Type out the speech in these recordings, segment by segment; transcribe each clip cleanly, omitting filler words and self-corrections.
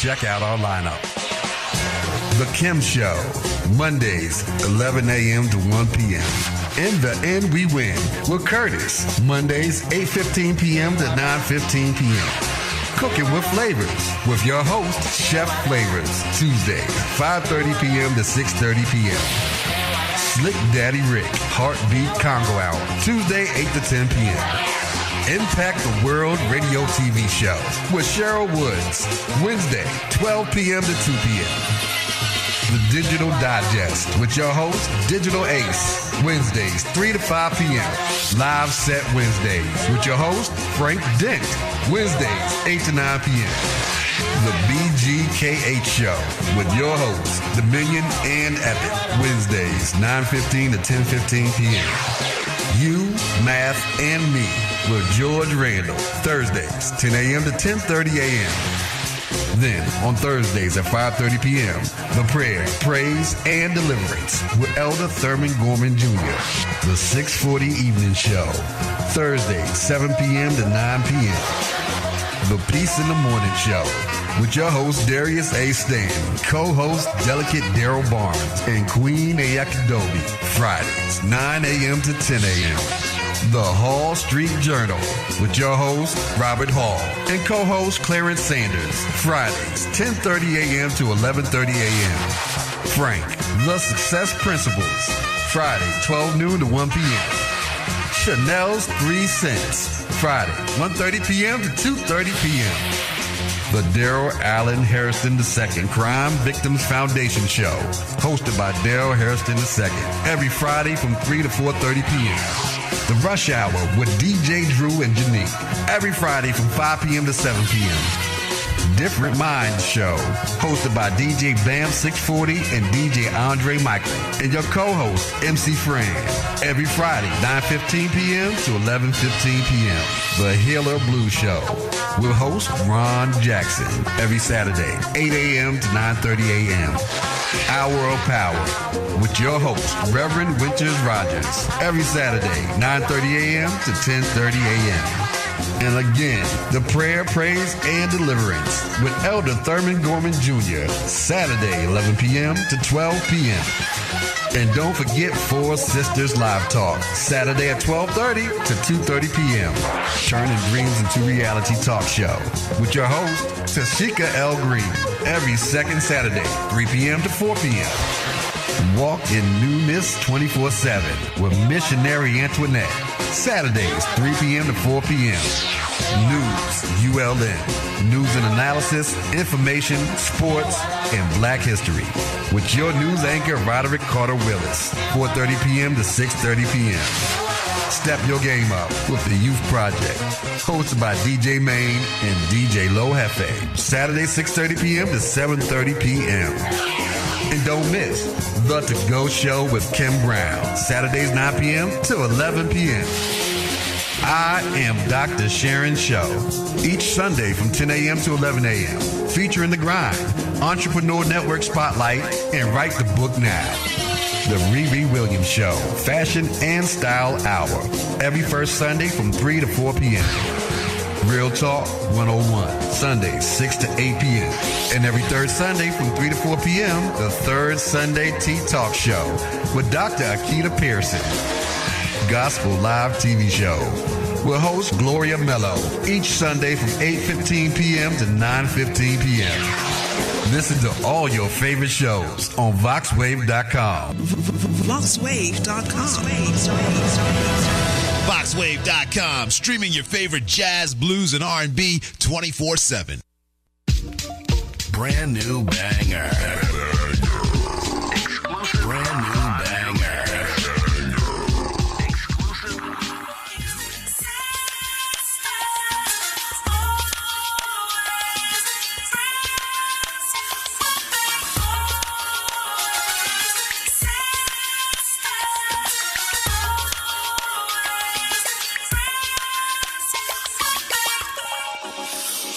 check out our lineup. The Kim Show, Mondays, 11 a.m. to 1 p.m. In the End We Win with Curtis, Mondays, 8:15 p.m. to 9:15 p.m. Cooking with Flavors with your host, Chef Flavors, Tuesday, 5:30 p.m. to 6:30 p.m. Slick Daddy Rick, Heartbeat Congo Hour, Tuesday, 8 to 10 p.m. Impact the World Radio TV Show with Cheryl Woods, Wednesday, 12 p.m. to 2 p.m. The Digital Digest with your host, Digital Ace, Wednesdays, 3 to 5 p.m. Live Set Wednesdays with your host, Frank Dent, Wednesdays, 8 to 9 p.m. The BGKH Show with your hosts, Dominion and Epic, Wednesdays, 9:15 to 10:15 p.m. You, Math, and Me with George Randall, Thursdays, 10 a.m. to 10:30 a.m. Then, on Thursdays at 5:30 p.m., The Prayer, Praise, and Deliverance with Elder Thurman Gorman Jr., The 640 Evening Show, Thursdays, 7 p.m. to 9 p.m., The Peace in the Morning Show with your host, Darius A. Stanton, co-host, Delicate Daryl Barnes, and Queen Ayakidobi, Fridays, 9 a.m. to 10 a.m., The Hall Street Journal with your host, Robert Hall, and co-host Clarence Sanders, Fridays, 10:30 a.m. to 11:30 a.m. Frank, The Success Principles, Friday, 12 noon to 1 p.m. Chanel's 3 Cents, Friday, 1:30 p.m. to 2:30 p.m. The Daryl Allen Harrison II Crime Victims Foundation Show, hosted by Daryl Harrison II, every Friday from 3 to 4:30 p.m. The Rush Hour with DJ Drew and Janique, every Friday from 5 p.m. to 7 p.m. Different Minds Show, hosted by DJ Bam 640 and DJ Andre Michael, and your co-host, MC Fran, every Friday, 9:15 p.m. to 11:15 p.m. The Healer Blues Show, with host Ron Jackson, every Saturday, 8 a.m. to 9:30 a.m. Hour of Power, with your host, Reverend Winters Rogers, every Saturday, 9:30 a.m. to 10:30 a.m. And again, The Prayer, Praise, and Deliverance with Elder Thurman Gorman Jr., Saturday, 11 p.m. to 12 p.m. And don't forget Four Sisters Live Talk, Saturday at 12:30 to 2:30 p.m. Turning dreams into reality talk show with your host, Tashika L. Green, every second Saturday, 3 p.m. to 4 p.m. Walk in Newness 24/7 with Missionary Antoinette, Saturdays, 3 p.m. to 4 p.m. News, ULN, news and analysis, information, sports, and Black history with your news anchor, Roderick Carter Willis, 4:30 p.m. to 6:30 p.m. Step your game up with the Youth Project, hosted by DJ Main and DJ Low Hefe, Saturday, 6:30 p.m. to 7:30 p.m. And don't miss The To Go Show with Kim Brown, Saturdays 9 p.m. to 11 p.m. I Am Dr. Sharon Show, each Sunday from 10 a.m. to 11 a.m., featuring The Grind, Entrepreneur Network Spotlight, and Write the Book Now. The Riri Williams Show, Fashion and Style Hour, every first Sunday from 3 to 4 p.m. Real Talk 101, Sundays 6 to 8 p.m. And every third Sunday from 3 to 4 p.m., the Third Sunday Tea Talk Show with Dr. Akita Pearson. Gospel Live TV Show with host Gloria Mello, each Sunday from 8:15 p.m. to 9:15 p.m. Listen to all your favorite shows on VoxWave.com. VoxWave.com. VoxWave.com, streaming your favorite jazz, blues, and R&B 24/7. Brand new banger. Exclusive. Brand new banger.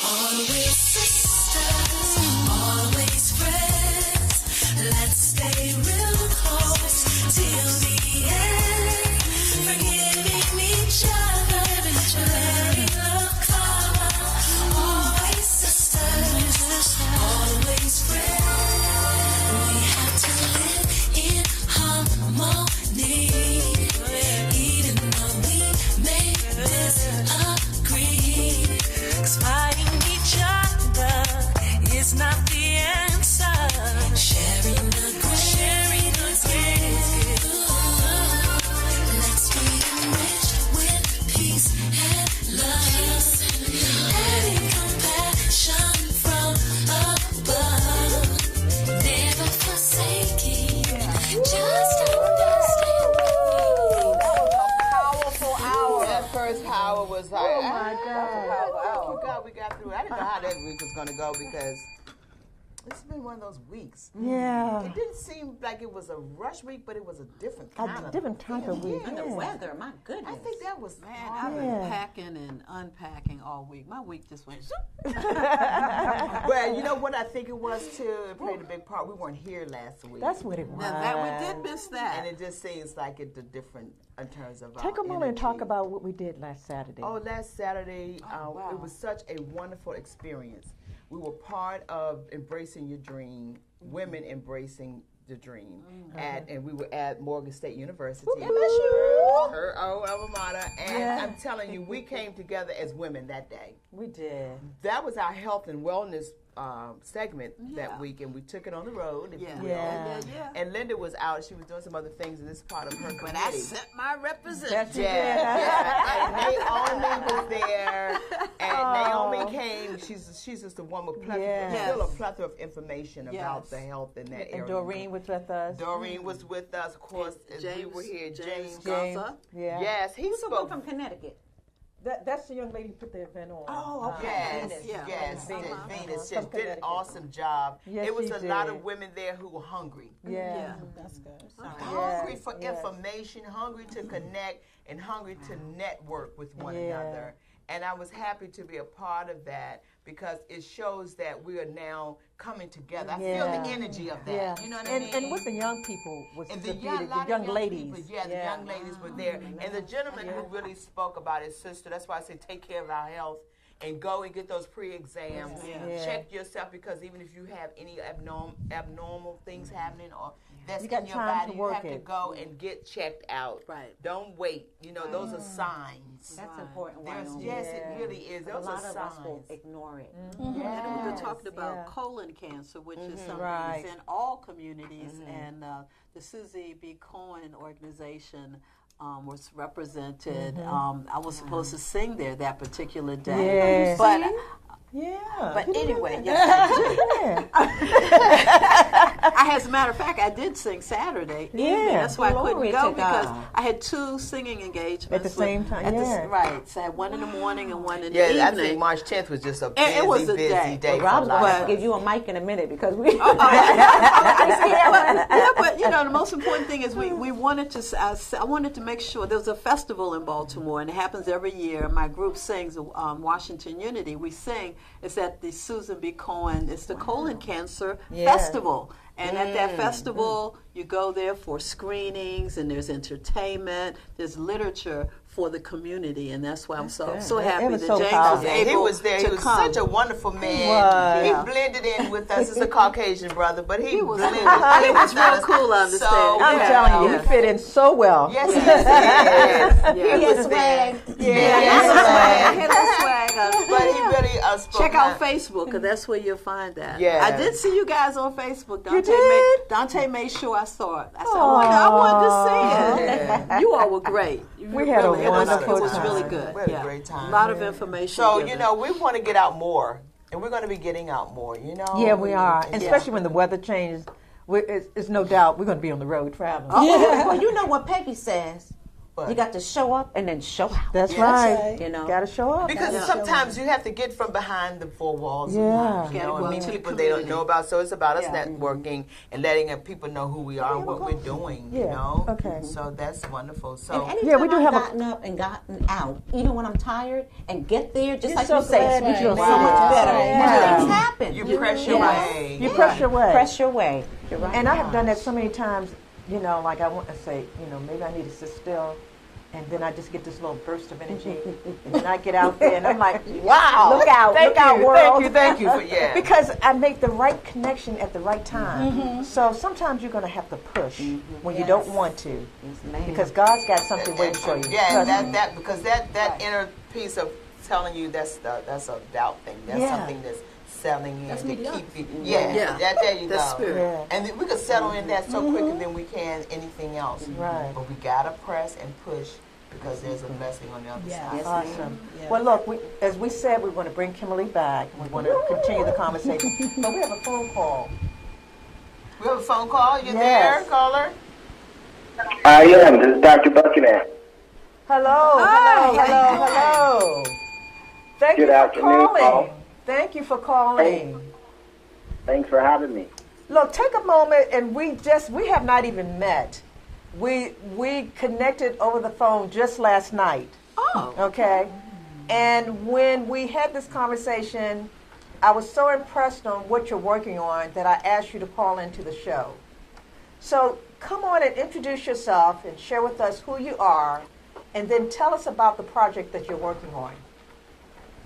Always sisters, always friends. Let's stay real close. glad we got through. I didn't know how that week was going to go because it's been one of those weeks. Yeah. It didn't seem like it was a rush week, but it was a different kind of week. And the weather, my goodness. I think that was I've been packing and unpacking all week. My week just went Well, you know what I think it was too? It played a big part. We weren't here last week. That's what it was. we did miss that. And it just seems like it's different in terms of Take a moment and talk about what we did last Saturday. Oh, last Saturday, it was such a wonderful experience. We were part of Embracing Your Dream, Women Embracing the Dream, and we were at Morgan State University, her alma mater, and I'm telling you, we came together as women that day. We did. That was our health and wellness segment that week, and we took it on the road. If you will. And Linda was out; she was doing some other things, and this is part of her committee. But I sent my representative. And Naomi was there, and Naomi came. She's just a woman with still a plethora of information about the health in that area. And Doreen was with us. Doreen was with us, of course, as we were here. James. Yes, he spoke from Connecticut. That's the young lady who put the event on. Oh, okay. Yes, Venus. She did an awesome job. Yes, it was a lot of women there who were hungry. Yeah. That's good. Hungry for information, hungry to connect, and hungry to network with one another. And I was happy to be a part of that because it shows that we are now coming together. I feel the energy of that. You know what I mean? And with the young people was the young ladies. The young ladies were there. And the gentleman who really spoke about his sister, that's why I say take care of our health and go and get those pre-exams. Check yourself because even if you have any abnormal things happening or that's in your body, you have to go and get checked out. Right. Don't wait. You know, those are signs. That's important. Yes, it really is. Those are signs. A lot of us will ignore it. And we were talking about colon cancer, which is something that's in all communities. And the Susie B. Cohen organization was represented. I was supposed to sing there that particular day. But but anyway, as a matter of fact, I did sing Saturday evening. That's why I couldn't go because I had two singing engagements at the same time. Right, so I had one in the morning and one in the evening. Yeah, I think March 10th was just a busy day. Rob's going to give you a mic in a minute because we. But you know, the most important thing is we wanted to. I wanted to make sure there was a festival in Baltimore, and it happens every year. My group sings Washington Unity. We sing. It's at the Susan B. Cohen. It's the colon cancer festival. And at that festival, you go there for screenings, and there's entertainment, there's literature for the community, and that's why I'm so happy that James was able He was there. He was such a wonderful man. He blended in with us. He's a Caucasian brother, but he blended in. It was real cool, I understand. So, I'm telling you, he fit in so well. Yes, he did. He was there. I had a swag. But he really spoke. Check out Facebook, because that's where you'll find that. Yeah. I did see you guys on Facebook. Dante made sure I saw it. I said, I wanted to see it. You all were great. We had a wonderful It was time. really good. We had a great time. A lot of information. So, given. you know, we want to get out more. And we're going to be getting out more, you know? Yeah, we are. And especially when the weather changes, it's no doubt we're going to be on the road traveling. Well, you know what Peggy says. You got to show up and then show out. That's right. You know, got to show up. Because sometimes you have to get from behind the four walls. Yeah. You know, meet people they don't know about. So it's about us networking and letting people know who we are and what we're doing. You know. Okay. So that's wonderful. So and anytime I've gotten up and gotten out, even when I'm tired, and get there, just like you say, you feel so much better. Things happen. You press your way. You press your way. Press your way. You're right. And I have done that so many times. You know, like I want to say, you know, maybe I need to sit still. And then I just get this little burst of energy, and then I get out there, and I'm like, "Wow! Look out! Look out, world!" Thank you. Because I make the right connection at the right time. So sometimes you're going to have to push when you don't want to, because God's got something waiting for you. Yeah, because that inner piece of telling you that's a doubt thing. That's something that's settling in to keep you. There you go. Spirit. Yeah. And we could settle in that so quicker than we can anything else. Right. But we gotta press and push because there's a blessing on the other side. Awesome. Well, look, as we said, we're going to bring Kimberly back. We want to continue the conversation. But we have a phone call. We have a phone call. You there, caller? I am. This is Dr. Buckingham. Hello. Hi. Hello. Thank Good you for afternoon, calling. Paul. Thank you for calling. Thanks for having me. Look, take a moment, and we have not even met. We connected over the phone just last night. Oh. Okay? And when we had this conversation, I was so impressed on what you're working on that I asked you to call into the show. So come on and introduce yourself and share with us who you are, and then tell us about the project that you're working on.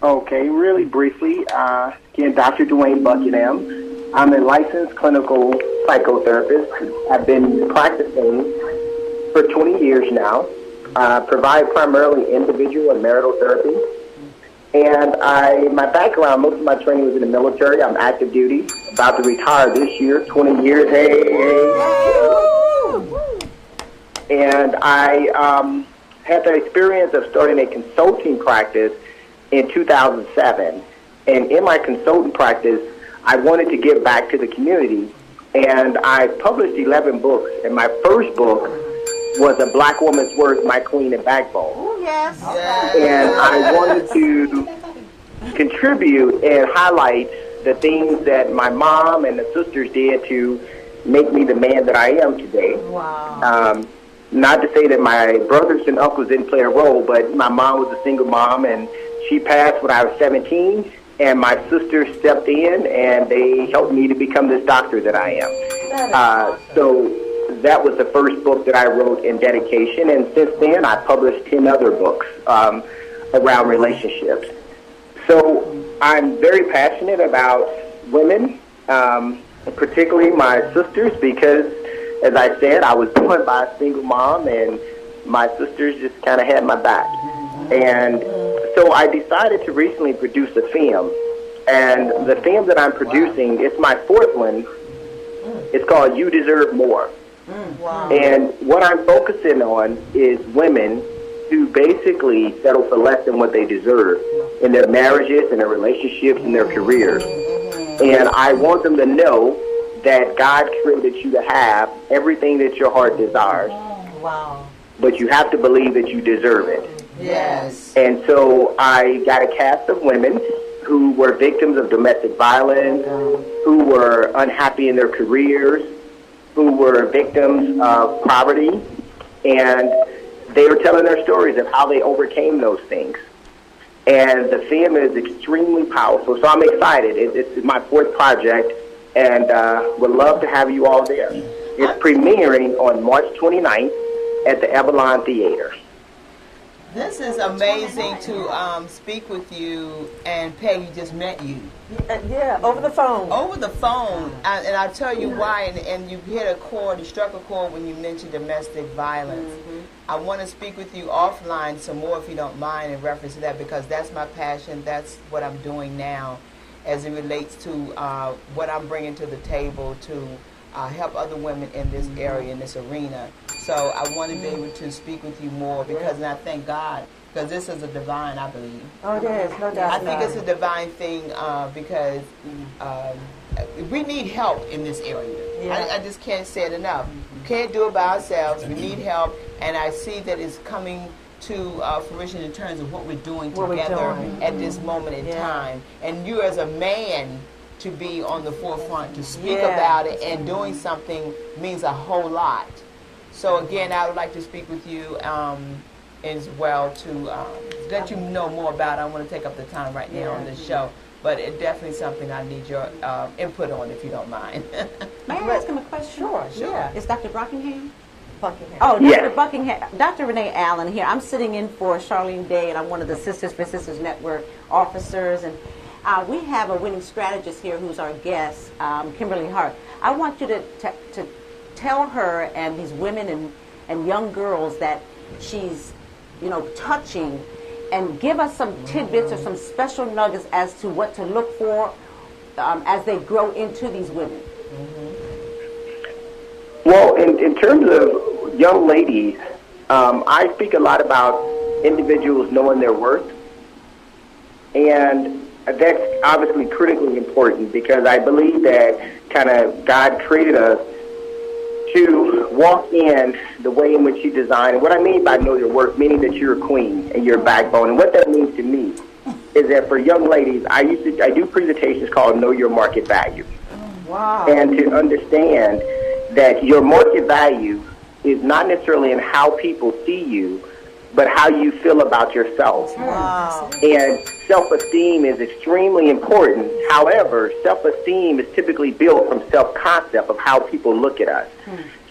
Okay, really briefly, again, Dr. Dwayne Buckingham. I'm a licensed clinical psychotherapist. I've been practicing for 20 years now. Provide primarily individual and marital therapy. And my background, most of my training was in the military. I'm active duty, about to retire this year, 20 years. And I had the experience of starting a consulting practice in 2007. And in my consulting practice, I wanted to give back to the community. And I published 11 books. And my first book was A Black Woman's Worth, My Queen and Backbone. Oh, yes. And I wanted to contribute and highlight the things that my mom and the sisters did to make me the man that I am today. Wow. Not to say that my brothers and uncles didn't play a role, but my mom was a single mom, and she passed when I was 17, and my sisters stepped in, and they helped me to become this doctor that I am. So that was the first book that I wrote in dedication, and since then I published 10 other books around relationships. So I'm very passionate about women, particularly my sisters, because, as I said, I was born by a single mom, and my sisters just kind of had my back. And so I decided to recently produce a film, and the film that I'm producing, it's my fourth one. It's called You Deserve More. Wow. And what I'm focusing on is women who basically settle for less than what they deserve in their marriages, in their relationships, in their careers. And I want them to know that God created you to have everything that your heart desires. Wow. But you have to believe that you deserve it. Yes. And so I got a cast of women who were victims of domestic violence, who were unhappy in their careers, who were victims of poverty, and they were telling their stories of how they overcame those things. And the film is extremely powerful, so I'm excited. It's my fourth project, and would love to have you all there. It's premiering on March 29th at the Avalon Theater. This is amazing to speak with you, and Peggy just met you. Yeah, over the phone. Over the phone, and I'll tell you why, and you hit a chord, you struck a chord when you mentioned domestic violence. I want to speak with you offline some more, if you don't mind, in reference to that, because that's my passion, that's what I'm doing now, as it relates to what I'm bringing to the table to help other women in this area, in this arena. So I want to be able to speak with you more, because, and I thank God, because this is a divine, I believe. Oh, it is, no doubt. I think it's a divine thing because we need help in this area. Yeah. I just can't say it enough. We can't do it by ourselves. We need help, and I see that it's coming to fruition in terms of what we're doing together at this moment in time. And you as a man to be on the forefront, to speak about it and doing something means a whole lot. So again, I would like to speak with you as well to let you know more about it. I want to take up the time right now on this show, but it's definitely something I need your input on, if you don't mind. May I ask him a question? Sure. Yeah. Is Dr. Buckingham? Buckingham. Oh, Dr. Yes. Buckingham. Dr. Renee Allen here. I'm sitting in for Charlene Day, and I'm one of the Sisters for Sisters Network officers, and we have a winning strategist here who's our guest, Kimberly Hart. I want you to tell her and these women and young girls that she's, touching, and give us some tidbits or some special nuggets as to what to look for as they grow into these women. Well, in terms of young ladies, I speak a lot about individuals knowing their worth, and that's obviously critically important, because I believe that kind of God created us to walk in the way in which He designed. And what I mean by know your worth, meaning that you're a queen and you're a backbone, and what that means to me is that for young ladies, I do presentations called Know Your Market Value. Wow. And to understand that your market value is not necessarily in how people see you, but how you feel about yourself. Wow. And self-esteem is extremely important. However, self-esteem is typically built from self-concept of how people look at us.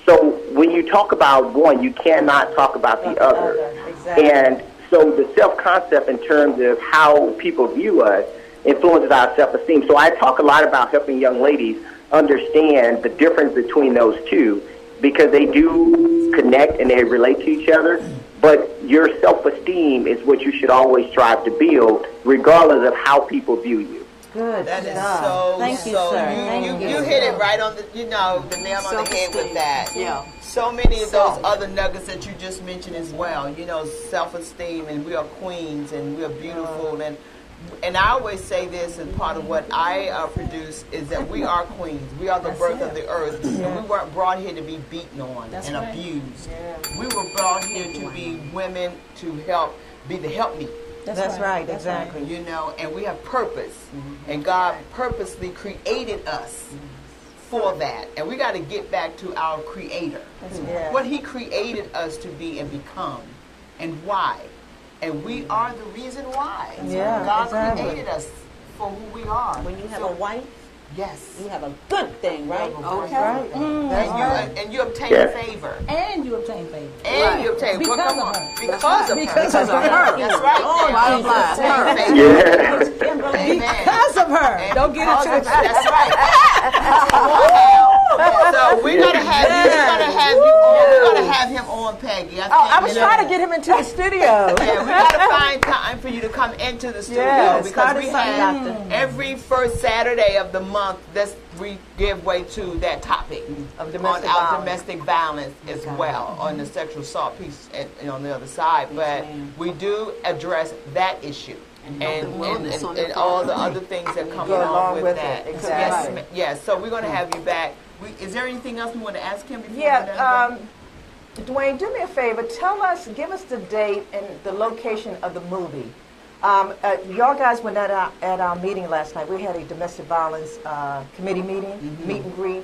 So when you talk about one, you cannot talk about the other. Exactly. And so the self-concept in terms of how people view us influences our self-esteem. So I talk a lot about helping young ladies understand the difference between those two, because they do connect and they relate to each other. But your self-esteem is what you should always strive to build, regardless of how people view you. Good. That is stuff. so, Thank you, so sir. you hit it right on the, the nail on the head with that. Yeah. So many of those other nuggets that you just mentioned as well. Self-esteem, and we are queens, and we are beautiful, and I always say this, and part of what I produce is that we are queens. We are the birth of the earth. And we weren't brought here to be beaten on and abused. We were brought here to be women, to be the helpmeet. That's right, exactly. And we have purpose. And God purposely created us for that. And we got to get back to our Creator. What He created us to be and become, and why. And we are the reason why. Yeah, God exactly. created us for who we are. When you have a wife, yes, you have a good thing, right? Okay. Right. And you obtain favor. And you obtain favor. And you obtain Because come of on. her. Because of her. Because of her. That's right. Oh, bottom line. Because of her. And Don't get it twisted. That's right. So we're gonna have you. We're gonna have you on. We're gonna have him on, Peggy. I was trying to get him into the studio. Yeah, we gotta find time for you to come into the studio because we have every first Saturday of the month. We give way to that topic Of on domestic our violence. domestic violence as well, on the sexual assault piece and on the other side. But we do address that issue. And all the other things that come along with that. it. Exactly. Yes, so we're going to have you back. Is there anything else we want to ask him before we Dwayne, do me a favor. Give us the date and the location of the movie. Y'all guys were at our meeting last night. We had a domestic violence committee meeting, meet and greet,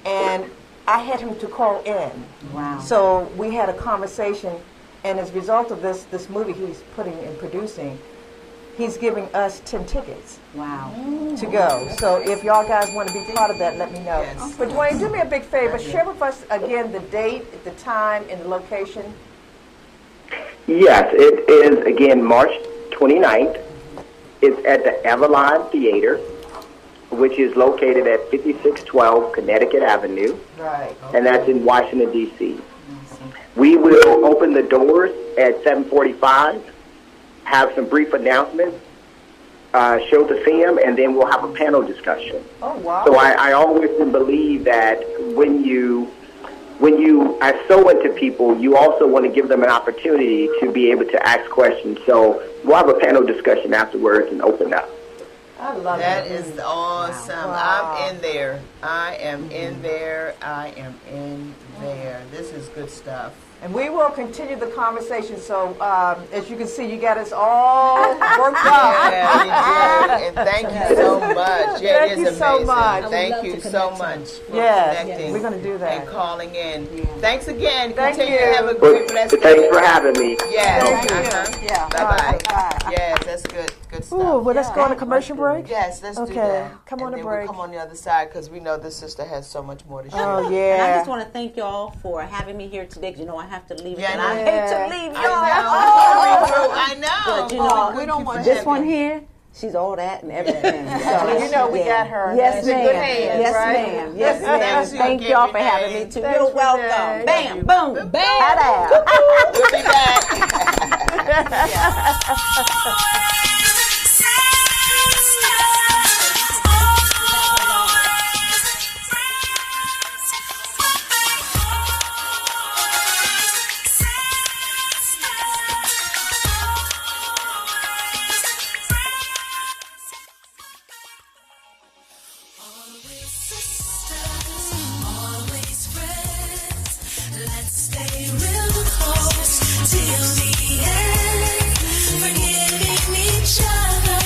and I had him to call in. Wow. So we had a conversation, and as a result of this movie he's putting and producing, he's giving us 10 tickets. Wow. To go. So if y'all guys want to be part of that, let me know. Yes. But Dwayne, do me a big favor. Share with us again the date, the time, and the location. Yes, it is, again, March 29th. It's at the Avalon Theater, which is located at 5612 Connecticut Avenue, Right. and that's in Washington, D.C. We will open the doors at 7:45, have some brief announcements, show the film, and then we'll have a panel discussion. Oh, wow. So I always believe that when you are so into people, you also want to give them an opportunity to be able to ask questions. So we'll have a panel discussion afterwards and open up. I love That it. is awesome. Wow. I'm in there. I am in there. I am in there. This is good stuff. And we will continue the conversation. So as you can see, you got us all worked up. Yeah, you did. And thank you so much. Yeah, Thank it you is so amazing. much. Thank love you to so connect much for Yes, connecting. we're gonna do that. And calling in. Thanks again. Thank Continue you. to have a Well, great blessed thanks day. for having me. Yes. Thank you. Yeah. Bye-bye. Bye. Yes, that's good. Good stuff. Ooh, well, let's go on a commercial break. Yes, let's do Okay, that. come on and a then break. We'll come on the other side because we know this sister has so much more to share. Oh, And I yeah. just want to thank y'all for having me here today. 'Cause you know I have to leave, Yeah, and I I know. hate to leave I y'all. know. But you know, we don't want this one here, she's all that and everything. So, You know we got her. Yes, She's in ma'am. good hands, Yes, right? ma'am. Yes, ma'am. Thanks, Thank you, y'all for Gabby. having me too. Thanks, You're welcome. Renee. Bam, boom, bam. We'll be back. Always friends. Let's stay real close till the end. Forgiving each other.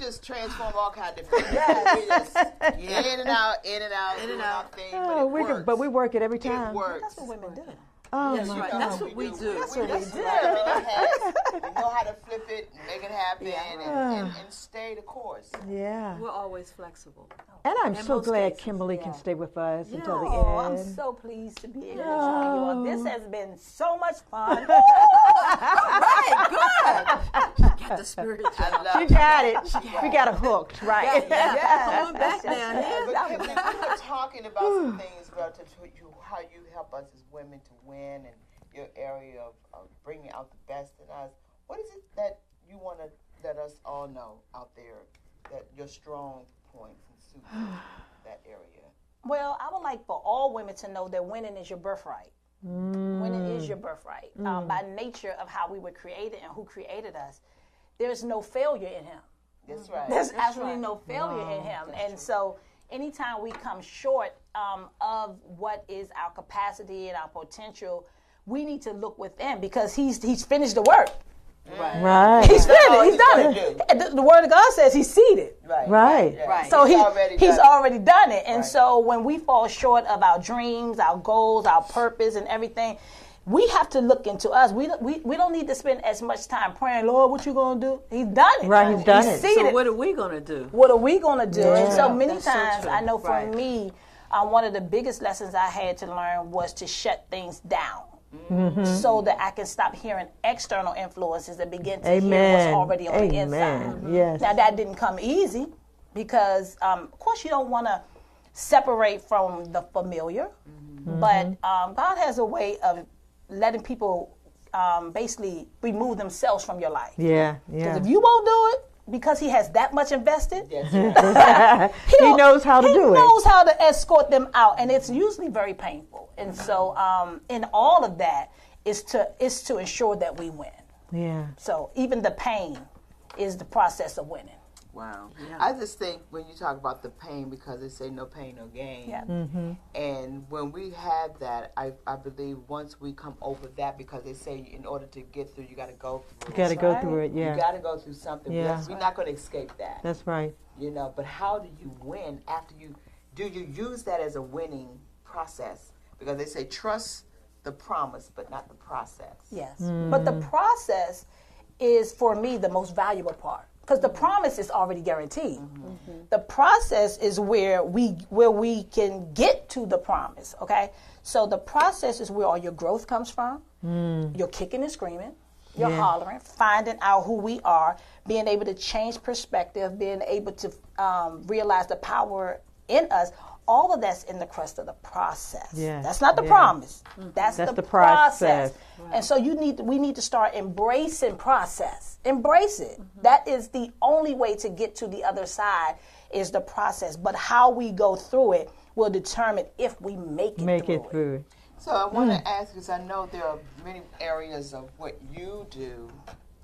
just transform all kind of different things. We just in and out, doing our thing, but we work it every time. It works. That's what women do. Oh, That's my right. God. That's what we do. That's what we do. We know how to flip it, make it happen, and stay the course. Yeah. We're always flexible. And I'm In so most glad cases, Kimberly can stay with us until the Oh, end. I'm so pleased to be able to join you all. This has been so much fun. Got the spirit. She got it. We got her hooked, right? Going back down here. But Kimberly, we were talking about some things relative to how you help us as women to win and your area of bringing out the best in us. What is it that you want to let us all know out there, that your strong points and suits that area? Well, I would like for all women to know that winning is your birthright. Winning is your birthright. By nature of how we were created and who created us, there's no failure in him. That's right. There's absolutely no failure in him. And so anytime we come short of what is our capacity and our potential, we need to look within, because he's finished the work. Right. He's finished. He's done it. The word of God says he's seated. Right. So he's already done it. And so when we fall short of our dreams, our goals, our purpose, and everything, we have to look into us. We don't need to spend as much time praying, Lord, what you going to do? He's done it. Right, he's done it. Seated. So what are we going to do? What are we going to do? Yeah. And so many That's so times, true. I know for Right. me, one of the biggest lessons I had to learn was to shut things down. So that I can stop hearing external influences and begin to hear what's already on the inside. Yes. Now, that didn't come easy, because, of course, you don't want to separate from the familiar. But God has a way of letting people basically remove themselves from your life. Yeah. Because if you won't do it, because he has that much invested, He knows how to do it. He knows how to escort them out, and it's usually very painful. And so, in all of that, is to ensure that we win. Yeah. So even the pain is the process of winning. Wow. I just think when you talk about the pain, because they say no pain, no gain. Yeah. And when we have that, I believe once we come over that, because they say in order to get through, you got to go through. You got to go through it, You got to go through something. Yeah. We're not going to escape that. That's right. You know, but how do you win after you, do you use that as a winning process? Because they say trust the promise, but not the process. Yes. But the process is, for me, the most valuable part. Because the promise is already guaranteed. The process is where we can get to the promise, okay? So the process is where all your growth comes from. You're kicking and screaming. You're hollering, finding out who we are, being able to change perspective, being able to realize the power in us. All of that's in the crust of the process. Yeah. That's not the promise. That's the process. Right. And so we need to start embracing process. Embrace it. That is the only way to get to the other side, is the process. But how we go through it will determine if we make it through. So I want to ask, because I know there are many areas of what you do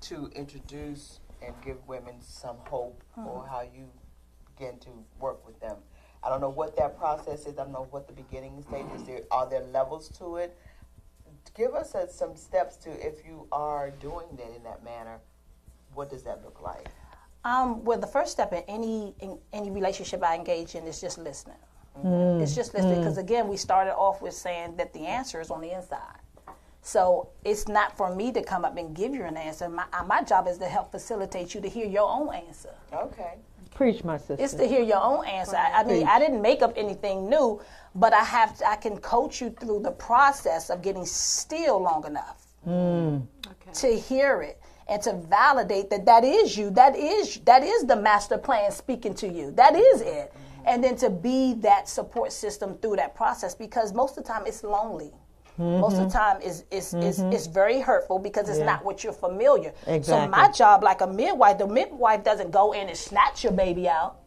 to introduce and give women some hope, or how you begin to work with them. I don't know what that process is. I don't know what the beginning stage is. Are there levels to it? Give us some steps to, if you are doing that in that manner, what does that look like? Well, the first step in any relationship I engage in is just listening. It's just listening, because again, we started off with saying that the answer is on the inside. So it's not for me to come up and give you an answer. My job is to help facilitate you to hear your own answer. Okay. Preach, my sister. It's to hear your own answer. I mean, I didn't make up anything new, but I can coach you through the process of getting still long enough to hear it and to validate that is you. That is the master plan speaking to you. That is it. And then to be that support system through that process, because most of the time it's lonely. Most of the time it's very hurtful, because it's not what you're familiar. Exactly. So my job, like a midwife, the midwife doesn't go in and snatch your baby out.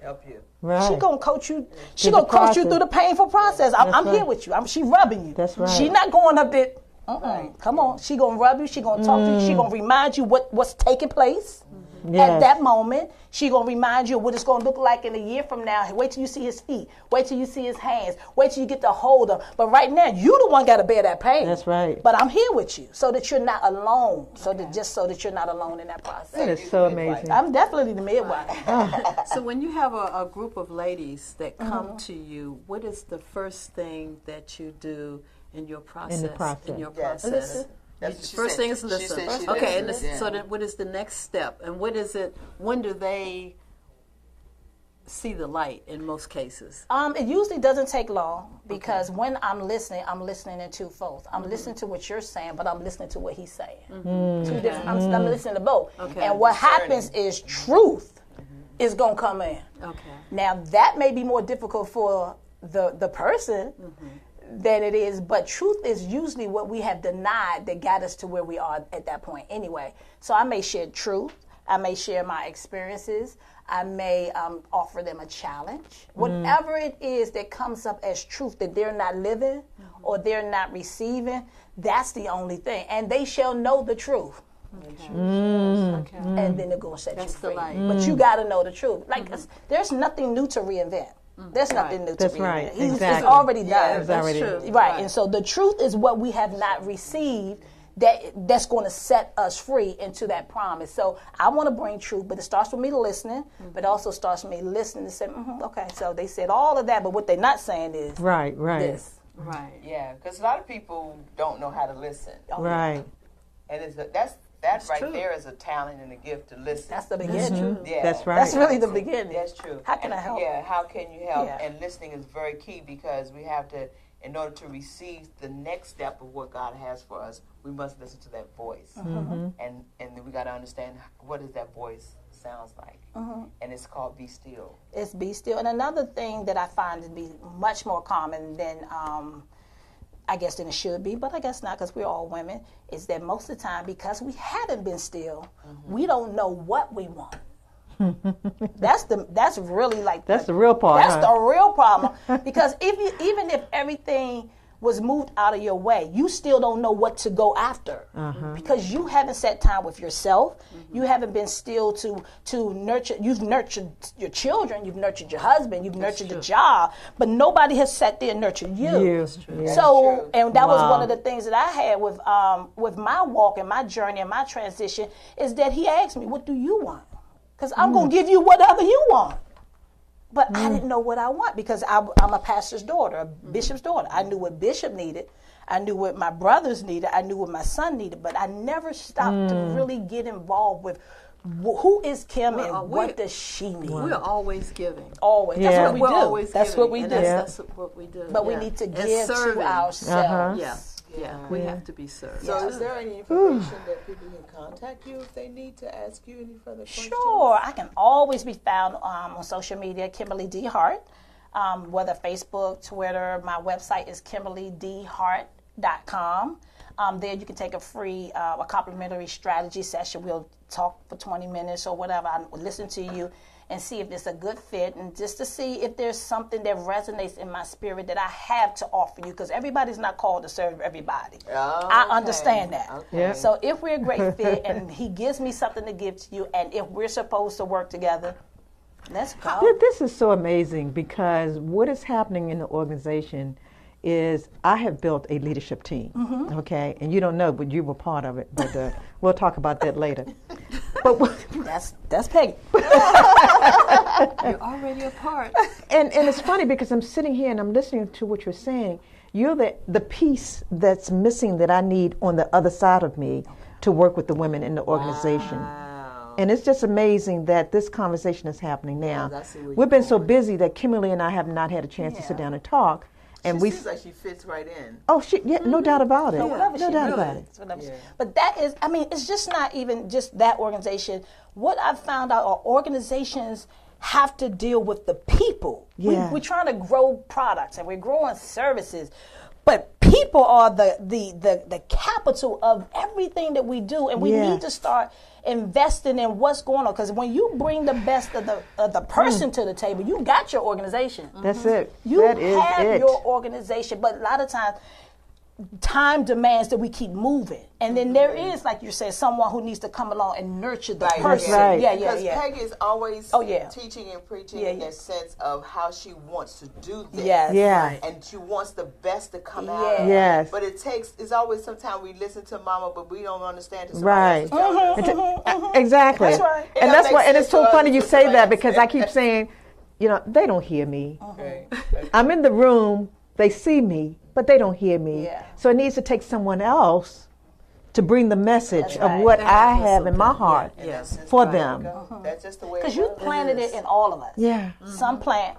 Help you. Right. She gonna coach you. She gonna coach you through the painful process. I'm here with you. She rubbing you. That's right. She not going up there. Come on. She gonna rub you. She gonna talk to you. She gonna remind you what's taking place. at that moment. She gonna remind you of what it's gonna look like in a year from now. Wait till you see his feet. Wait till you see his hands. Wait till you get to hold him. But right now, you the one got to bear that pain. That's right. But I'm here with you, so that you're not alone. So that you're not alone in that process. That is so amazing. I'm definitely the midwife. So when you have a group of ladies that come to you, what is the first thing that you do in your process? In your process. Listen. First thing is listen. She said she Okay, listens, and so then what is the next step? And what is it? When do they see the light in most cases? It usually doesn't take long because when I'm listening in two folds. I'm listening to what you're saying, but I'm listening to what he's saying. Two different. I'm listening to both. Okay. And what happens is truth is gonna come in. Okay. Now that may be more difficult for the person than it is, but truth is usually what we have denied that got us to where we are at that point anyway. So I may share truth. I may share my experiences. I may offer them a challenge. Whatever it is that comes up as truth that they're not living or they're not receiving, that's the only thing. And they shall know the truth. And then they're going to set you free. But you got to know the truth. Like, there's nothing new to reinvent. There's nothing new to reinvent. Right. It's Exactly. already done. That's true. Right. And so the truth is what we have not received that's going to set us free into that promise. So I want to bring truth, but it starts with me listening, but also starts with me listening and saying, okay, so they said all of that, but what they're not saying is Right. this. Right. Yeah, because a lot of people don't know how to listen. Right. And that right there is a talent and a gift to listen. That's the beginning. Yeah. That's right. That's really the beginning. That's true. How can I help? Yeah, how can you help? Yeah. And listening is very key because we have to, in order to receive the next step of what God has for us, we must listen to that voice. And then we got to understand what does that voice sounds like. And it's called Be Still. It's be still. And another thing that I find to be much more common than I guess than it should be, but I guess not because we're all women, is that most of the time because we haven't been still, we don't know what we want. That's really like That's the real part. That's the real problem because even if everything was moved out of your way, you still don't know what to go after because you haven't set time with yourself. You haven't been still to nurture. You've nurtured your children. You've nurtured your husband. You've nurtured the job, but nobody has sat there and nurtured you. Yeah. So, and that was one of the things that I had with my walk and my journey and my transition is that he asked me, "What do you want?" Because I'm going to give you whatever you want. But I didn't know what I want because I'm a pastor's daughter, a bishop's daughter. I knew what bishop needed. I knew what my brothers needed. I knew what my son needed. But I never stopped to really get involved with who is Kim and what does she need. We're always giving. Always. Yeah. That's what we We're do. always That's giving, what we and do. That's what we do. But we need to And give to serving. ourselves. Yeah, we have to be served. So is there any information that people can contact you if they need to ask you any further questions? Sure. I can always be found on social media, Kimberly D. Hart, whether Facebook, Twitter. My website is KimberlyDHart.com. There you can take a free, a complimentary strategy session. We'll talk for 20 minutes or whatever. I will listen to you and see if it's a good fit and just to see if there's something that resonates in my spirit that I have to offer you because everybody's not called to serve everybody. I understand that. Yeah. So if we're a great fit and he gives me something to give to you and if we're supposed to work together, let's go. This is so amazing because what is happening in the organization is I have built a leadership team, okay? And you don't know, but you were part of it. But we'll talk about that later. But that's Peggy. You're already a part. And it's funny because I'm sitting here and I'm listening to what you're saying. You're the piece that's missing that I need on the other side of me to work with the women in the organization. Wow. And it's just amazing that this conversation is happening now. I see where We've been you're so going. busy that Kimberly and I have not had a chance to sit down and talk. And She seems like she fits right in. Oh, no doubt about it. Whatever No she doubt really about it. is, whatever she- But that is, I mean, it's just not even just that organization. What I've found out are organizations have to deal with the people. Yeah. We're trying to grow products and we're growing services, but people are the capital of everything that we do, and we need to start investing in what's going on. Because when you bring the best of the person to the table, you got your organization. That's it. You That is have it. your organization, but a lot of times time demands that we keep moving. And then there is, like you said, someone who needs to come along and nurture the person. right. Yeah, Because Peggy is always yeah. teaching and preaching in the sense of how she wants to do this. Yes. Yeah. And she wants the best to come out of it. Yes. But it's always sometimes we listen to Mama, but we don't understand it. Right. Exactly. That's right. And that's why, and it's so funny you say that because I keep saying, you know, they don't hear me. I'm in the room, they see me, but they don't hear me. Yeah. So it needs to take someone else to bring the message of what I have in my heart for them. That's just the way. Because you planted it in all of us. Yeah. Some plant,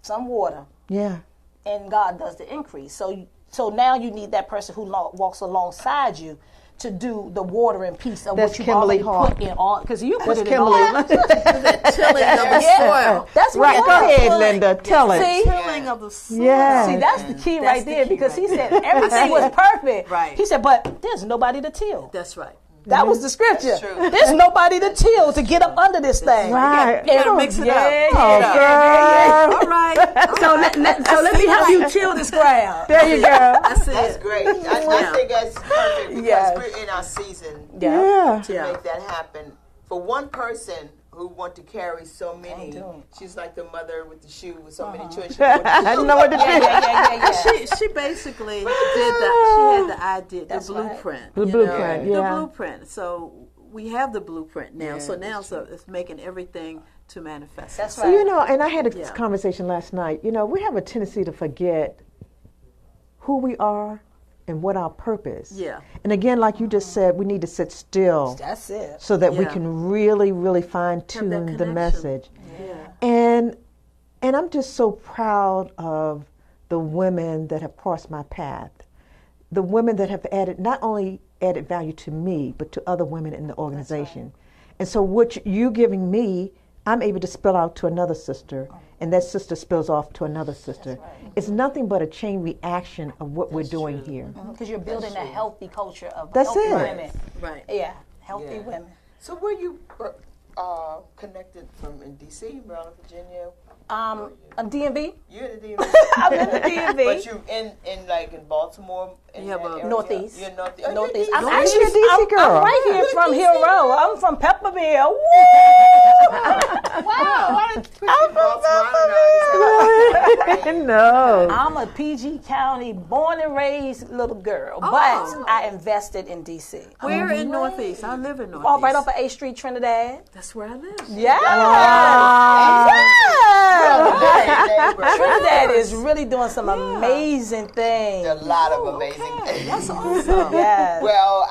some water, Yeah. and God does the increase. So now you need that person who walks alongside you to do the watering piece of That's what you Kimberly already Hart. put in all. Because you put That's it Kimberly. in all. Tilling of the soil. That's Right. what Go it ahead, is. Linda. Tell it. See? Tilling of the soil. Yeah. See, that's the key That's right the there key because right he there. said everything was perfect. Right. He said, but there's nobody to till. That's right. That was the scripture. That's true. There's nobody to till to get up under this thing. Right. You gotta mix it up. Oh, girl. All right. So let me help you till this ground. There you go. That's That's it. great. I think that's perfect because Yes. we're in our season Yeah. to make that happen. For one person who want to carry so many, she's like the mother with the shoe with so many children. I know what to do. She basically did that. She had the idea, the blueprint. The you blueprint, know, yeah. The blueprint. So we have the blueprint now. So now it's making everything to manifest. That's So, right. you know, and I had a conversation last night. You know, we have a tendency to forget who we are and what our purpose. Yeah. And again, like you just said, we need to sit still That's it. so that we Yeah. can really, really fine Have that tune the connection. message. Yeah. And I'm just so proud of the women that have crossed my path. The women that have not only added value to me, but to other women in the organization. And so what you giving me, I'm able to spill out to another sister, and that sister spills off to another sister. It's nothing but a chain reaction of what we're doing here. Because you're building a healthy culture of That's healthy it. women. Right. Yeah, healthy women. So where you connected from in D.C., Maryland, Virginia? DMV. You're in the DMV. I'm in the DMV. But you in Baltimore? In Yeah, that but area? Northeast. You're Northeast. Oh, Northeast. you're I'm Northeast. You're a DC girl. I'm right here from Hill Road. I'm from Pepperville. Woo! Wow. Why did you put Baltimore? No. I'm a PG County born and raised little girl, but I invested in DC. Where in Northeast? I live in Northeast. Oh, right off of 8th Street, Trinidad. That's where I live. Yeah. Trinidad is really doing some amazing things. A lot of amazing things. That's awesome. Yes. Well,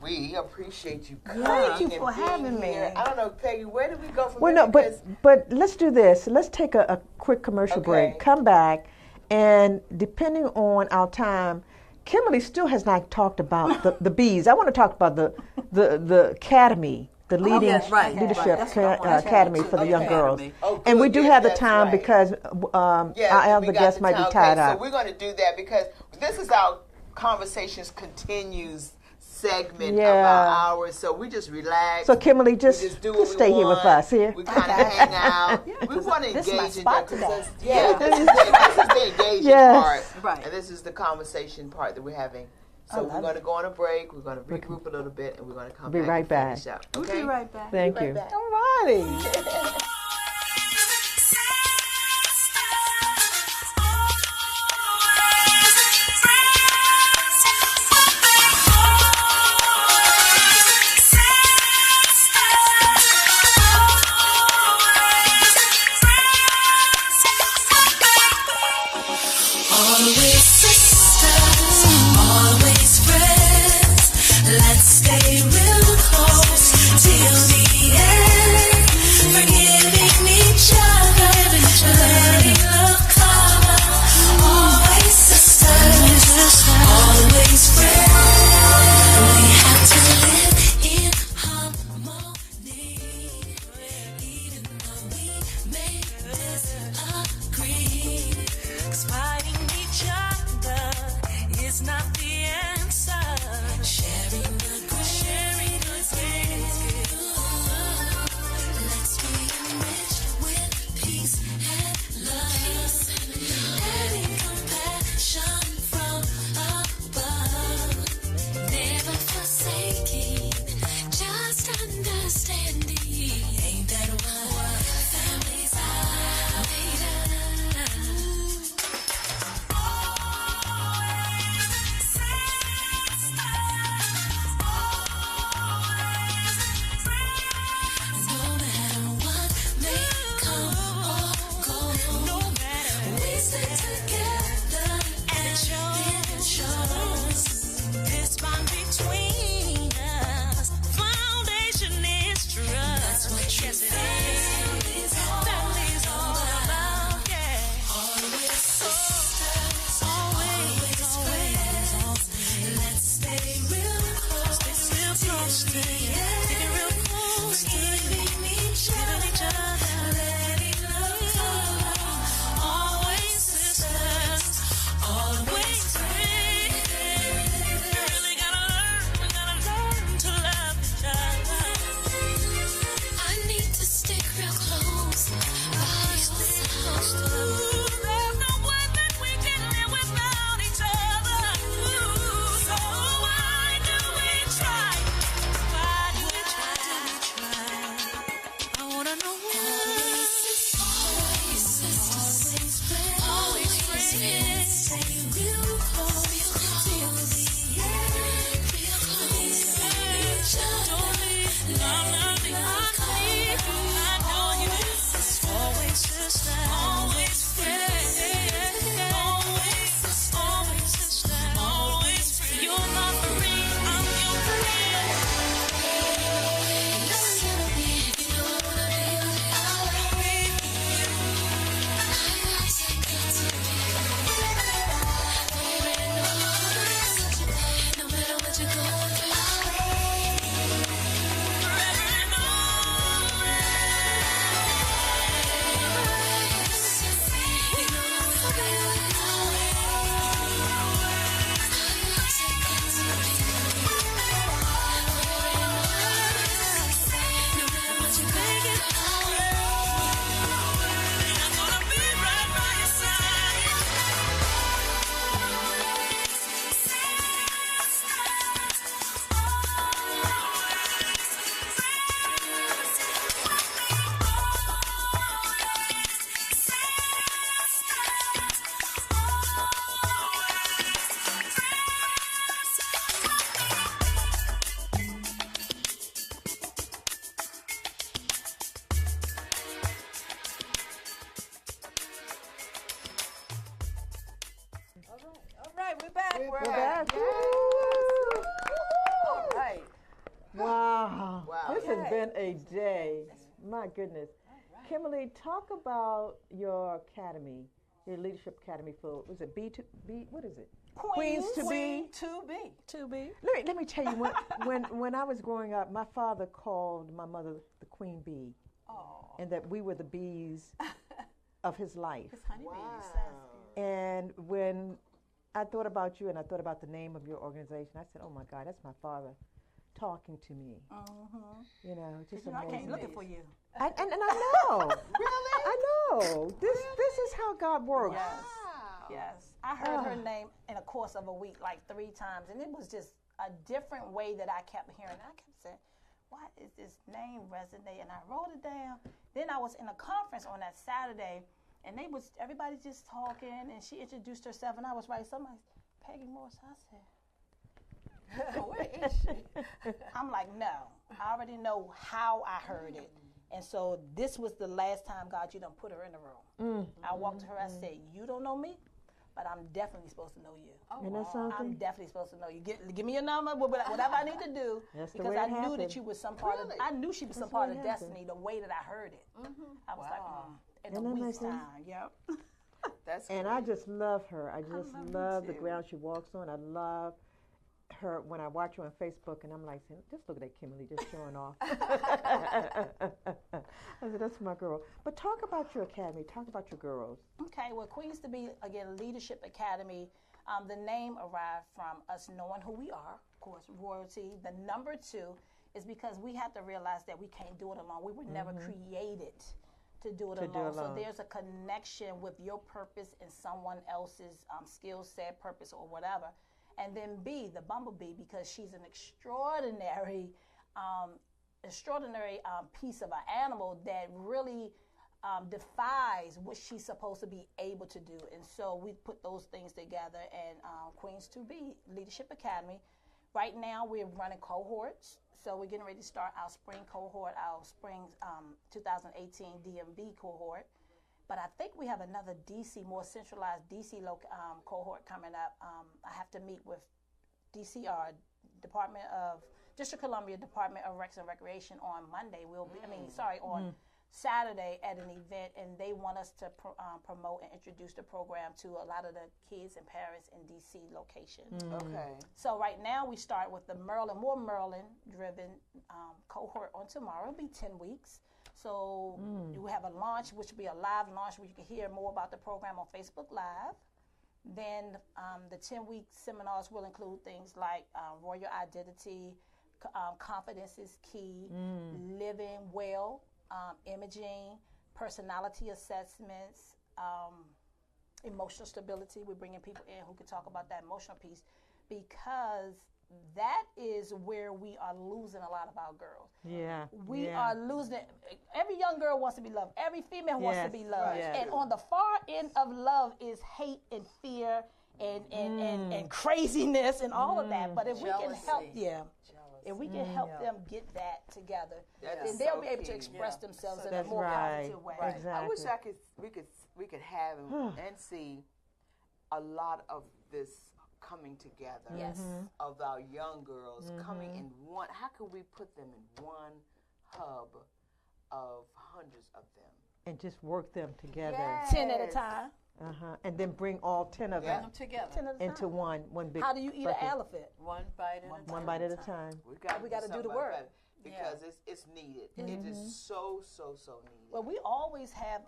we appreciate you coming. Thank you and for being having me. here. I don't know, Peggy, where did we go from Well, here? no, Because- but let's do this. Let's take a quick commercial break. Come back, and depending on our time, Kimberly still has not talked about the bees. I want to talk about the academy, the leading yes, right, leadership right. That's what I want. academy for the young girls. Oh, And we good. do Yes, have the that's time right. because our we other got guests the might be time. tied Okay, up. So we're going to do that because this is our conversations continues segment of our hours. So we just relax. So Kimberly, just do what we stay here with want. us here. We kind of hang out. We want to This is my engage in spot that. today. This is the engaging Yes. part. Right. And this is the conversation part that we're having. So we're going to go on a break. We're going to regroup a little bit, and we're going to come Be back right and back. finish up. We'll Okay? be right back. Thank you. All righty. Always sisters, always friends. Let's stay real close till the end. Forgiving right, we're back. We're back. Yes. All right. Wow. Wow. This has been a day. My goodness. Kimberly, talk about your academy, your leadership academy for, was it B2B? What is it? Queens to be. To be. Let me tell you, when I was growing up, my father called my mother the queen bee. Oh. And that we were the bees of his life. His honeybees. And when I thought about you and I thought about the name of your organization, I said, oh my God, that's my father talking to me. You know, just I amazing. came looking for you. And I know. Really? I know. This is how God works. Yes. Yes. I heard her name in a course of a week like 3 times, and it was just a different way that I kept hearing. I kept saying, why is this name resonate? And I wrote it down. Then I was in a conference on that Saturday, and everybody just talking, and she introduced herself, and I was writing something, Peggy Morris. I said, Where is she? I'm like, no. I already know how I heard it. And so this was the last time, God, you done put her in the room. I walked to her, I said, you don't know me, but I'm definitely supposed to know you. Isn't that something? I'm definitely supposed to know you. Give me your number, whatever I need to do. That's the because way I it knew happened. that you was some part of, I knew she was some the part way of it happened. destiny, the way that I heard it. I was like, in a Isn't that week's nice? time. Yep. That's And I just love her. I just love her love the too. ground she walks on. I love her when I watch her on Facebook, and I'm like, just look at that Kimberly just showing off. I said, that's my girl. But talk about your academy. Talk about your girls. Okay, well, Queens to Be, again, Leadership Academy, the name arrived from us knowing who we are, of course, royalty. The number 2 is because we have to realize that we can't do it alone. We were never created to do it alone. So there's a connection with your purpose and someone else's skill set, purpose, or whatever. And then B, the bumblebee, because she's an extraordinary piece of an animal that really defies what she's supposed to be able to do. And so we put those things together, and Queens to Be Leadership Academy. Right now we're running cohorts. So we're getting ready to start our spring cohort, our spring 2018 DMV cohort. But I think we have another DC, more centralized DC cohort coming up. I have to meet with DCR, District of Columbia Department of Recs and Recreation on Monday. On Saturday at an event, and they want us to promote and introduce the program to a lot of the kids and parents in DC location. Okay. So right now we start with the more Maryland-driven cohort on tomorrow. It'll be 10 weeks. So we have a launch, which will be a live launch where you can hear more about the program on Facebook Live. Then the 10-week seminars will include things like royal identity, confidence is key, living well, imaging, personality assessments, emotional stability. We're bringing people in who can talk about that emotional piece, because that is where we are losing a lot of our girls. We are losing it. Every young girl wants to be loved. Every female wants to be loved. Yes. And on the far end of love is hate and fear and craziness and all of that. But if we can help if we can help them get that together, then they'll be able to express themselves in a more positive way. Exactly. I wish we could have and see a lot of this coming together of our young girls coming in one. How can we put them in one hub of hundreds of them And just work them together. 10 at a time. And then bring all 10 of them together 10 at a time. into one big How do you eat bucket. an elephant? one bite at a time. One bite at a time. We got to do the work. because it's needed. It is so needed. Well, we always have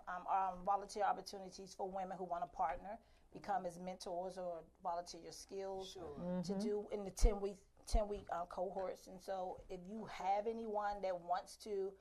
volunteer opportunities for women who want to partner, become as mentors or volunteer your skills to do in the 10-week cohorts. And so if you have anyone that wants to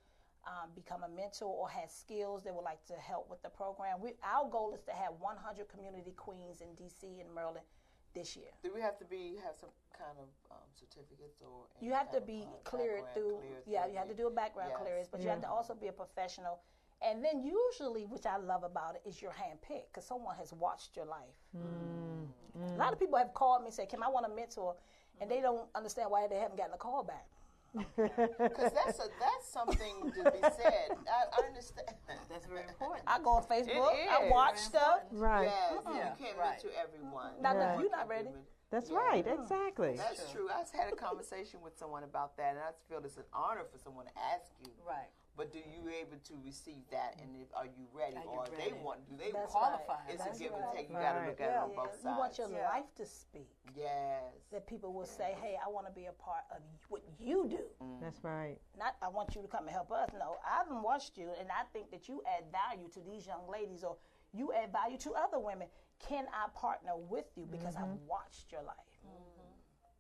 become a mentor or has skills that would like to help with the program, our goal is to have 100 community queens in DC and Maryland this year. Do we have to have some kind of certificates or? You have to be cleared through. You have to do a background clearance, but you have to also be a professional. And then usually, which I love about it, is you're handpicked because someone has watched your life. A lot of people have called me and said, Kim, I want a mentor, and they don't understand why they haven't gotten a call back. Because that's something to be said. I understand. That's very important. I go on Facebook. It I is. watch stuff. Right. Yes, Yeah, you can't right. read to everyone. Not Right. if you're not ready. That's right. Exactly. That's true. I just had a conversation with someone about that, and I just feel it's an honor for someone to ask you. Right. But do you able to receive that, and are you ready, Are you or ready? do they That's qualify? right. It's That's a give and right. take. You got to look at it on Yeah, both sides. you want your Yeah. life to speak. Yes. That people will say, hey, I want to be a part of what you do. That's right. Not, I want you to come and help us. No, I haven't watched you, and I think that you add value to these young ladies, or you add value to other women. Can I partner with you because I've watched your life?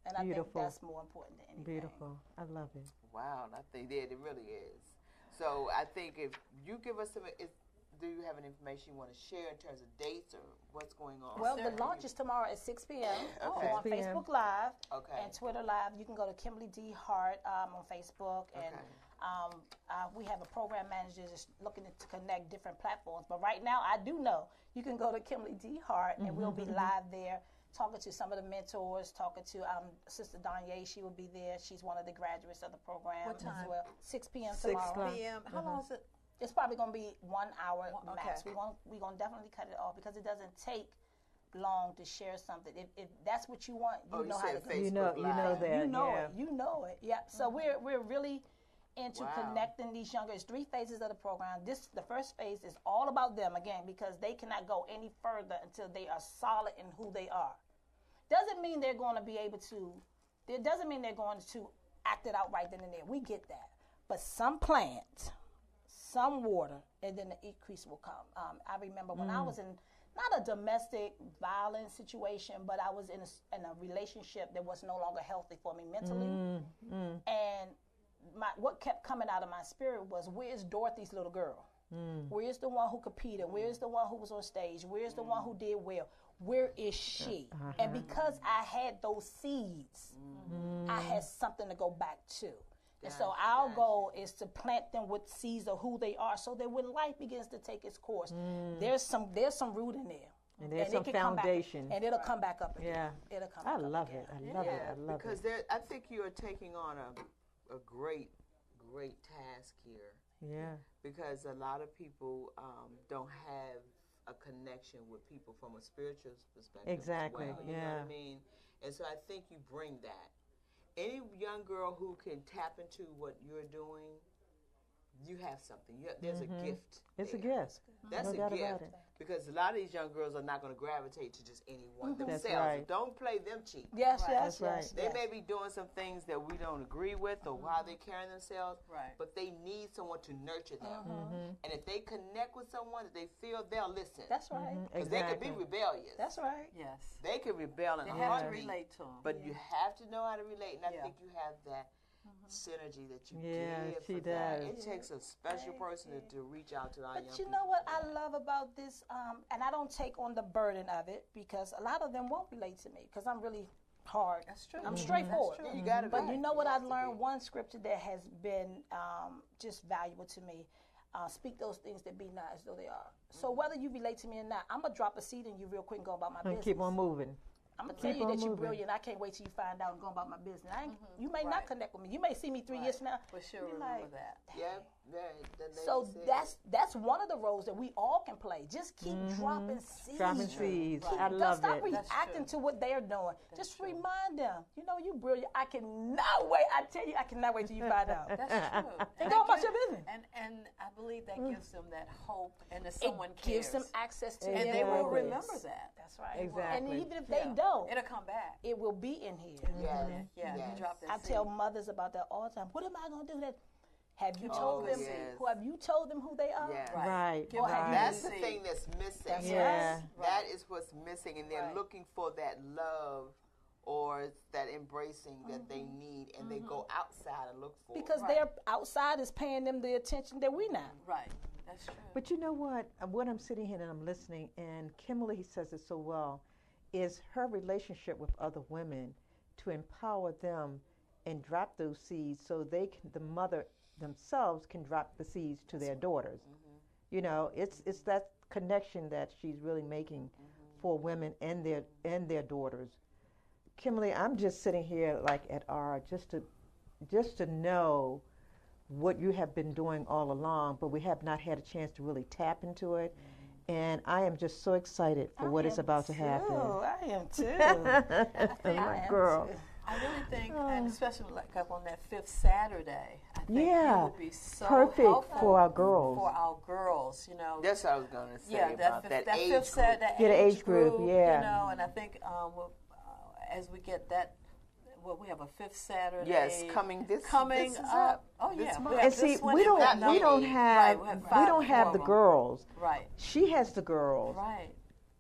And I think Beautiful. that's more important than anything. Beautiful. I love it. Wow, I think it really is. So I think if you give us some, do you have any information you want to share in terms of dates or what's going on? Well, the launch is tomorrow at 6 p.m. Okay. on 6 p.m. Facebook Live Okay. and Twitter Live. You can go to Kimberly D. Hart on Facebook. And we have a program manager that's looking to connect different platforms. But right now, I do know you can go to Kimberly D. Hart, and we'll be live there talking to some of the mentors, talking to Sister Danye. She will be there. She's one of the graduates of the program What time? as well. 6 p.m. 6 tomorrow. PM. How long is it? It's probably going to be 1 hour max. okay. We're going to definitely cut it off because it doesn't take long to share something. If that's what you want, you know how to do it. You know that. You know yeah. it. You know it. Yeah. So we're really into connecting these younger. It's 3 phases of the program. The first phase is all about them again because they cannot go any further until they are solid in who they are. Doesn't mean they're going to be able to. It doesn't mean they're going to act it out right then and there. We get that, but some plant, some water, and then the increase will come. I remember when I was in not a domestic violence situation, but I was in a relationship that was no longer healthy for me mentally, and what kept coming out of my spirit was, where's Dorothy's little girl? Where's the one who competed? Where's the one who was on stage? Where's the one who did well? Where is she? And because I had those seeds, I had something to go back to. And so our goal is to plant them with seeds of who they are, so that when life begins to take its course, there's some root in there. And there's some it can come back, foundation. and it'll come back up again. Yeah. It'll come I back love up it. again. I love it. I love because it. I think you are taking on a great task here. Yeah. Because a lot of people don't have a connection with people from a spiritual perspective. Exactly, As well, you know what I mean? And so I think you bring that. Any young girl who can tap into what you're doing, you have something. There's a gift. It's there. a gift. That's No a doubt gift. about it. Because a lot of these young girls are not going to gravitate to just anyone themselves. That's right. Don't play them cheap. Yes, That's yes, right. yes. They yes. may be doing some things that we don't agree with or how they're carrying themselves, Right. but they need someone to nurture them. And if they connect with someone that they feel, they'll listen. That's right. Because they could be rebellious. That's right. Yes. They could rebel in They a have to heartbeat. relate to them. But you have to know how to relate, and I Yeah. think you have that synergy that you Yeah, give she for that. does. It takes a special person to reach out to our young But people. you know what I love about this, and I don't take on the burden of it because a lot of them won't relate to me because I'm really hard. That's true. I'm straightforward. That's true. You gotta But be. you know what You I've have to learned? be. One scripture that has been just valuable to me. Speak those things that be not as though they are. So whether you relate to me or not, I'm going to drop a seed in you real quick and go about my And business. keep on moving. I'm going to tell Keep you on that you're moving. brilliant. I can't wait till you find out and go about my business. You may not Right. connect with me. You may see me 3 years from now. But she'll be remember like, that. Yeah, yeah. the lady So said- that's one of the roles that we all can play. Just keep dropping seeds. Dropping seeds. Keep- I love Stop it. That's reacting true. to what they're doing. Just remind them, you brilliant. I cannot wait. I tell you, I cannot wait till you find out. That's true. And go about your business. And I believe that gives them that hope and that someone It gives cares. them access to and their they will purpose. remember that. That's right. Exactly. And even if they Yeah. don't, It'll come back. it will be in here. Yes, Yeah, yes. you drop that I seed. tell mothers about that all the time. What am I going to do? That have you told them? yes. Have you told them who they are? Yes. Right. Give them right. That's the seed. thing that's missing. That's Yeah. right. That is what's missing, and they're Right. looking for that love or that embracing that they need, and they go outside and look for Because it. their outside is paying them the attention that we're not. Right. That's true. But you know what? When I'm sitting here and I'm listening, and Kimberly says it so well, is her relationship with other women to empower them and drop those seeds so they can, the mother themselves can drop the seeds to their daughters. You know, it's that connection that she's really making for women and their daughters. Kimberly, I'm just sitting here like at our just to just to know what you have been doing all along, but we have not had a chance to really tap into it. And I am just so excited for what is about to happen. I am too. My girl. I really think, and especially like up on that fifth Saturday, I think Yeah. it would be so Perfect helpful for our girls. For our girls, you know. That's what I was going to say Yeah, about that that age fifth group. Saturday, Yeah, the age group, yeah. You know, and I think as we get that, well, we have a fifth Saturday. Yes, coming this is up. Oh this yeah, month. And see, we don't have the them. girls. Right. She has the girls. Right.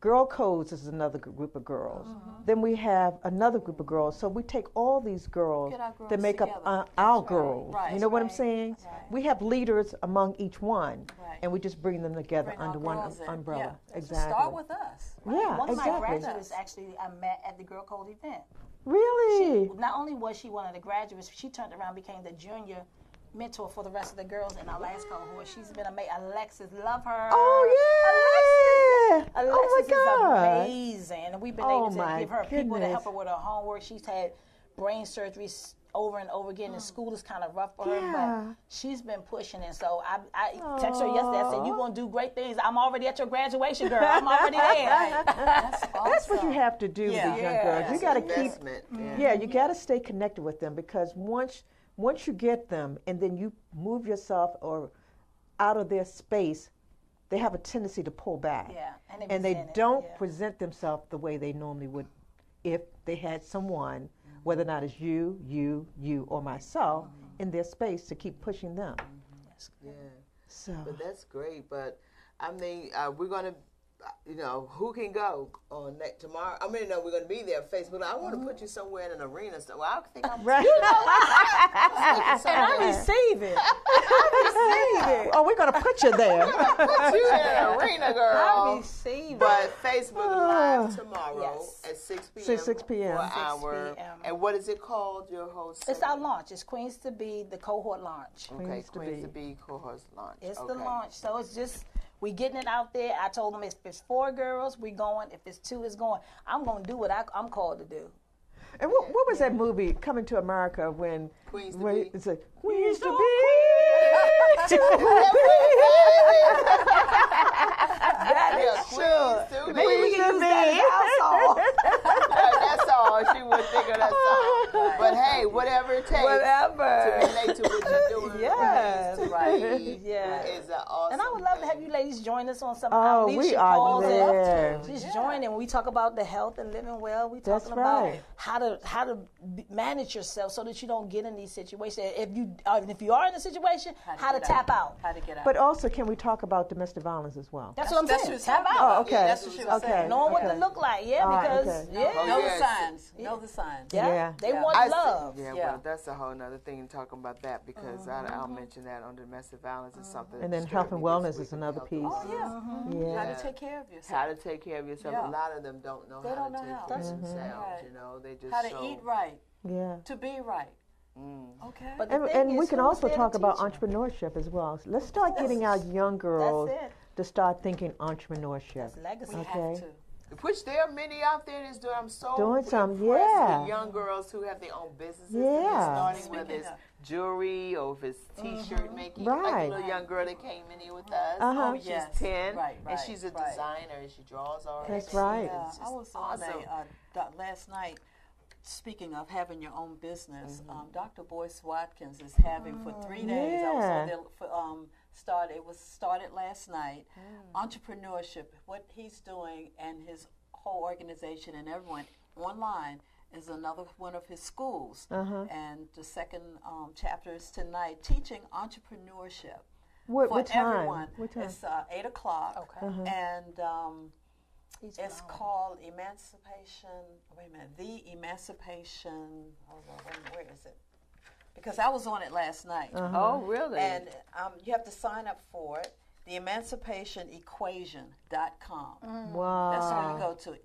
Girl Codes is another group of girls. Then we have another group of girls. So we take all these girls Get our girls that make up together. our girls. Right. You know what I'm saying? Right. We have leaders among each one, Right. and we just bring them together Bring our under one girls in. umbrella. Yeah. Exactly. Start with us. Yeah, One of my exactly. graduates actually I met at the Girl Code event. Really? Not only was she one of the graduates, she turned around and became the junior mentor for the rest of the girls in our last cohort. She's been amazing. Alexis, love her. Oh, yeah. Alexis Oh, my is God. amazing. And we've been Oh, able to my give her people to help goodness. her with her homework. She's had brain surgeries over and over again, and school is kind of rough for her, Yeah. but she's been pushing. And so I texted her yesterday. I said, "You're going to do great things. I'm already at your graduation, girl. I'm already there." That's awesome. That's what you have to do with these young girls. You got to keep, investment. you got to stay connected with them, because once you get them and then you move yourself or out of their space, they have a tendency to pull back. Yeah, and they resent it, don't yeah. present themselves the way they normally would if they had someone, whether or not it's you, or myself, in their space to keep pushing them. Yeah. So, But that's great. But I mean, we're gonna, who can go on tomorrow? I mean, no, we're gonna be there. Facebook. I want to put you somewhere in an arena. So I think I'm right. And I receive it. Oh, we're gonna put you there. Put you in an arena, girl. I receive it. But Facebook Live tomorrow Yes. at 6 p.m. 6 p.m. For an 6 hour. p.m. And what is it called? Your host? It's our launch. It's Queens to Be, the cohort launch. Okay, Queens to Queens Be. to Be cohort launch. It's okay. the launch. So it's just, we getting it out there. I told them if it's 4 girls, we going. If it's 2, it's going. I'm going to do what I'm called to do. And what was that movie, Coming to America, when Queens to when Be. it's a Queens to Be? That Yeah, is Queens true. to Maybe we Be. can use that as our song. That's all. She would think of that song. But hey, whatever it takes to relate to what you're doing. Yes. Queens to Be Yeah. is an awesome And I would love to thing. have you ladies join us on some Oh, our we leadership are calls. there. And just join in. We talk about the health and living well. We That's talking about right. how to manage yourself so that you don't get in these situations. If you are in a situation, how to tap out. How to get out. But also, can we talk about domestic violence as well? That's what I'm That's saying. what Tap it's out. Oh, okay. Yeah, that's what she was Okay. saying. Knowing what Okay. to look like. Yeah, All right, because okay. yeah. Know yes. the signs. Know the signs. Yeah. They Yeah. want I see- love. Yeah, Yeah. well, that's a whole nother thing talking about that because I'll mention that on domestic violence is something. And then that health and disturbed me wellness this is week another with health piece. and wellness. Yeah. How to take care of yourself. How to take care of yourself. Yeah. A lot of them don't know They how don't to know take how. care of Mhm. themselves. Right. You know, they just How to so, eat right. Yeah. To be right. Okay. But the And, thing and is, we can who was also there to talk about teach them? entrepreneurship as well. So let's start getting our young girls That's it. to start thinking entrepreneurship. That's legacy. We Okay. have to. Which there are many out there that's doing. I'm so Doing some, impressed yeah. with young girls who have their own businesses. Yeah. Starting whether Speaking it's of- jewelry or if it's T-shirt making. Like Right. a little young girl that came in here with us. Uh-huh. Oh, She's yes. 10, Right, and right, she's a right. designer and she draws art. That's right. Yeah, It's I just was awesome. on last night. Speaking of having your own business, Dr. Boyce Watkins is having for 3 days. I was Yeah. on there for, it was started last night. Entrepreneurship, what he's doing, and his whole organization and everyone online is another one of his schools. And the second chapter is tonight, teaching entrepreneurship. What for time? everyone. What time? It's 8 o'clock. Okay. And He's it's phenomenal. called Emancipation. Wait a minute. The Emancipation. Hold on, wait a minute, where is it? Because I was on it last night. Oh, really? And you have to sign up for it. The emancipationequation.com. Wow. That's where you go to.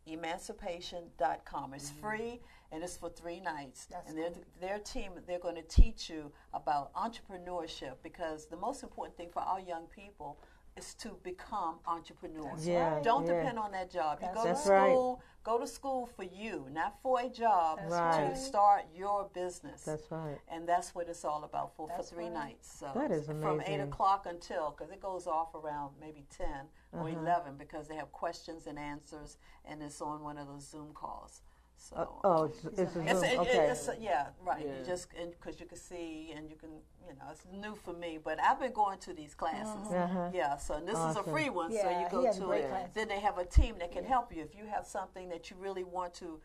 Theemancipation.com. It's free and it's for 3 nights. And their team, they're going to teach you about entrepreneurship because the most important thing for our young people, is to become entrepreneurs. Yeah, Don't yeah. depend on that job. You go to That's right. school, go to school for you, not for a job, right. to start your business. That's right. And that's what it's all about for 3 nights. So That is from 8 amazing. o'clock until, because it goes off around maybe 10 or 11, because they have questions and answers, and it's on one of those Zoom calls. So it's a Zoom. Okay. yeah, right. You just, because you can see and you can, it's new for me, but I've been going to these classes. Yeah, so this is a free one, so you go to it. Then they have a team that can help you. If you have something that you really want to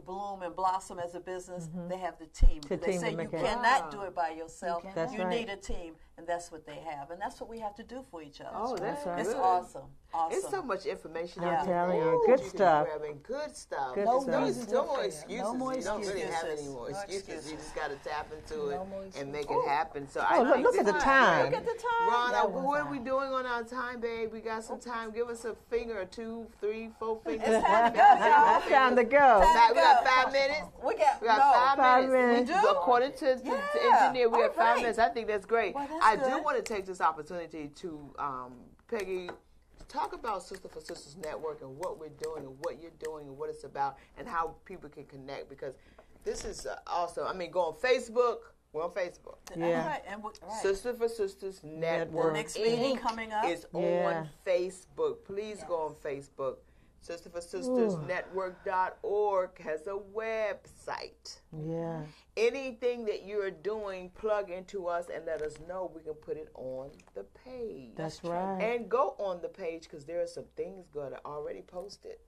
bloom and blossom as a business, they have the team. They say you cannot do it by yourself. You need a team, and that's what they have. And that's what we have to do for each other. Oh, that's right. It's awesome. It's so much information. I'm telling you, good stuff. Good stuff. Good no stuff. more excuses. You don't really have any more excuses. You just got to tap into it and make it happen. So look at the time. Look at the time. Ron, what are we doing on our time, babe? We got some time. Give us a finger or 2, 3, 4 fingers. It's time to go, y'all. Time to go. We got 5 minutes. We got 5 minutes. We do? According to the engineer, we have 5 minutes. I think that's great. Well, I do want to take this opportunity to, Peggy, talk about Sister for Sisters Network and what we're doing and what you're doing and what it's about and how people can connect, because this is also, go on Facebook. We're on Facebook. Yeah. Right. Sister for Sisters Network. The next meeting coming up is on Facebook. Please go on Facebook. Sister for Sisters Network.org has a website. Yeah. Anything that you're doing, plug into us and let us know. We can put it on the page. That's right. And go on the page, because there are some things good already posted.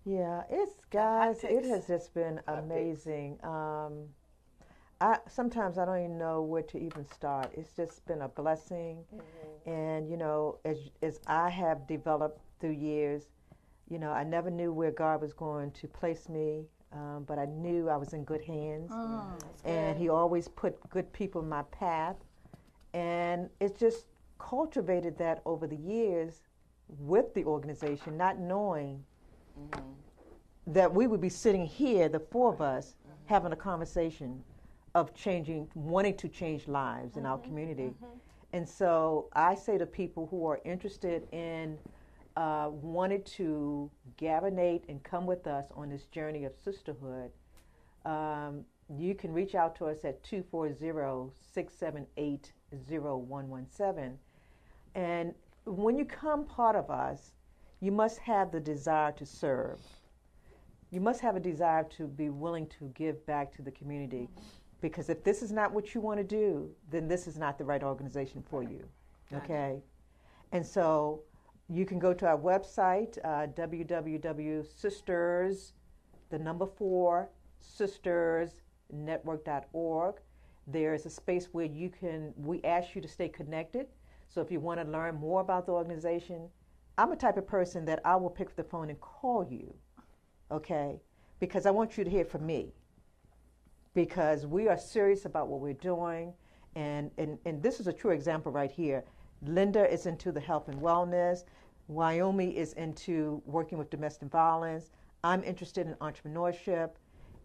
Yeah, it has just been amazing. Sometimes I don't even know where to even start. It's just been a blessing. And, as I have developed through years, I never knew where God was going to place me, but I knew I was in good hands. And He always put good people in my path. And it's just cultivated that over the years with the organization, not knowing that we would be sitting here, the 4 of us, having a conversation of wanting to change lives in our community. And so I say to people who are interested in wanted to gavinate and come with us on this journey of sisterhood, you can reach out to us at 240-678-0117. And when you come part of us, you must have the desire to serve. You must have a desire to be willing to give back to the community. Because if this is not what you want to do, then this is not the right organization for you. Okay? And so you can go to our website, www.sistersnetwork.org. There's a space where we ask you to stay connected. So if you want to learn more about the organization, I'm a type of person that I will pick up the phone and call you, okay? Because I want you to hear from me. Because we are serious about what we're doing. And this is a true example right here. Linda is into the health and wellness. Wyoming is into working with domestic violence. I'm interested in entrepreneurship.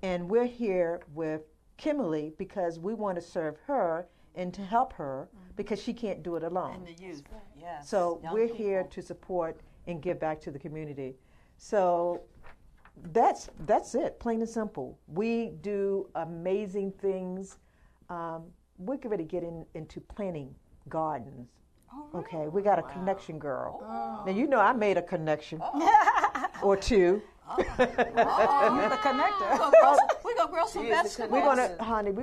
And we're here with Kimberly because we want to serve her and to help her because she can't do it alone. And the youth, yes. So we're here to support and give back to the community. So that's it, plain and simple. We do amazing things. We're ready to get into planting gardens. Okay, we got a connection girl. Now, I made a connection or two. You're the connector. We're going to grow some vegetables. We're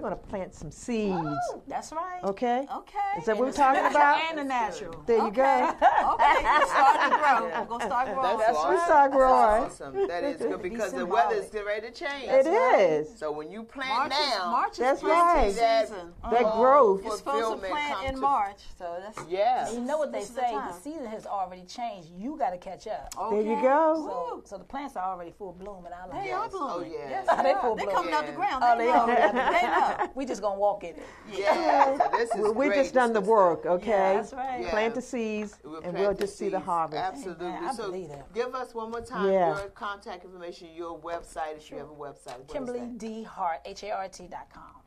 going to plant some seeds. Oh, that's right. Okay? Okay. Is that what we're talking about? And the natural. There you go. Okay, we're starting to grow. We're going to start growing. That's We start growing. That's awesome. That is good because the weather's getting ready to change. It is. So when you plant now, March is That's planting right. season. That growth. You're supposed to plant in March. So that's You know what they This is the say, time. the season has already changed. You got to catch up. There you go. So the plants are already full bloom in our life. They are blooming. Oh, yeah. Yes, They they full are. They're bloom. coming out the ground. Oh, They they know. already out They know. We just gonna walk in it. Yeah. So this is We great. just done the This is work, okay? Yeah, that's right. Yeah. Plant the seeds, We'll and plant we'll the just see the seeds. harvest. Absolutely. Amen. I So believe that. give us one more time Yeah. your contact information, your website, if you have a website. What is that? KimberlyDHart, HART.com.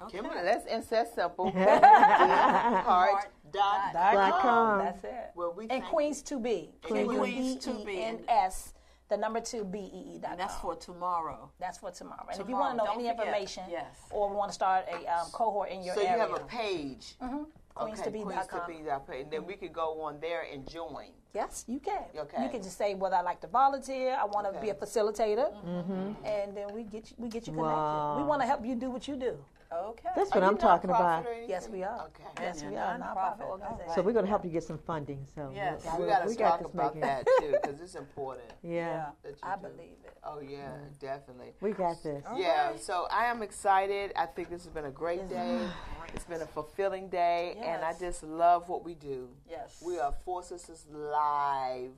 Kimberly, that's simple. Heart.com. That's it. Well, we and thank Queens to be. Queens2B. the number 2BEE.com. And that's for tomorrow. That's for tomorrow. And if you want to know Don't any forget. information, Yes. or want to start a cohort in your So area, you have a page. Queens2B.com. Queens2B.com. And then we could go on there and join. Yes, you can. Okay. You can just say whether I like to volunteer, I want to Okay. be a facilitator, and then we get you connected. Wow. We want to help you do what you do. Okay. That's what I'm talking about. Yes, we are. Okay. Yes, And we you're are. nonprofit. Nonprofit organization. So we're going to help you get some funding. So Yes. We got to talk this about making- that too, because it's important. Yeah, That you I do. believe it. Oh yeah, definitely. we got this. Yeah, so I am excited. I think this has been a great day. It's been a fulfilling day, and I Yes. just love what we do. Yes. We are Four Sisters Live,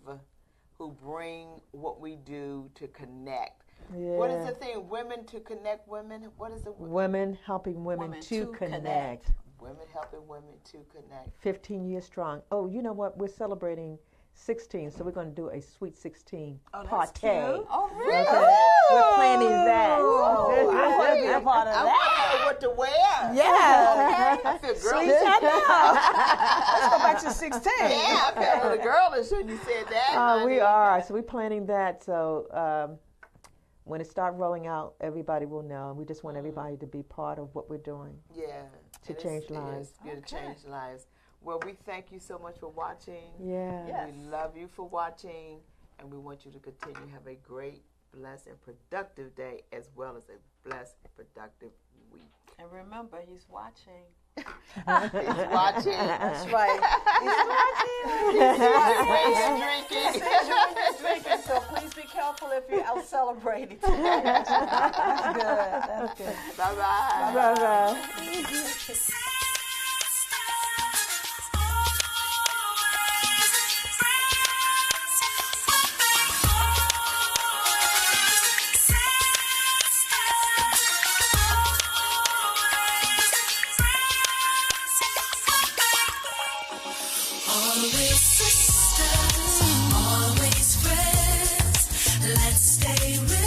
who bring what we do to connect. What is Yeah. the thing? Women to connect women? What is the Women helping women, Women to to connect. Women helping women to connect. 15 years strong. Oh, you know what? We're celebrating 16, so we're going to do a Sweet 16 that's party. cute. Oh, really? Okay. We're planning that. I want to be a part of I that. want to know what to wear. Yeah. I feel girlish. Let's go back to 16. Yeah, I feel a little girlish when you said that. We honey. are. So we're planning that. So when it starts rolling out, everybody will know. We just want everybody to be part of what we're doing. Yeah. To And change it's lives. good to change lives. Well, we thank you so much for watching. Yeah. Yes. We love you for watching, and we want you to continue to have a great, blessed, and productive day, as well as a blessed, productive week. And remember, he's watching. He's watching. That's right. He's drinking. He's drinking, so please be careful if you're out celebrating. That's good. That's good. Bye-bye. Bye-bye. Always sisters, always friends. Let's stay real.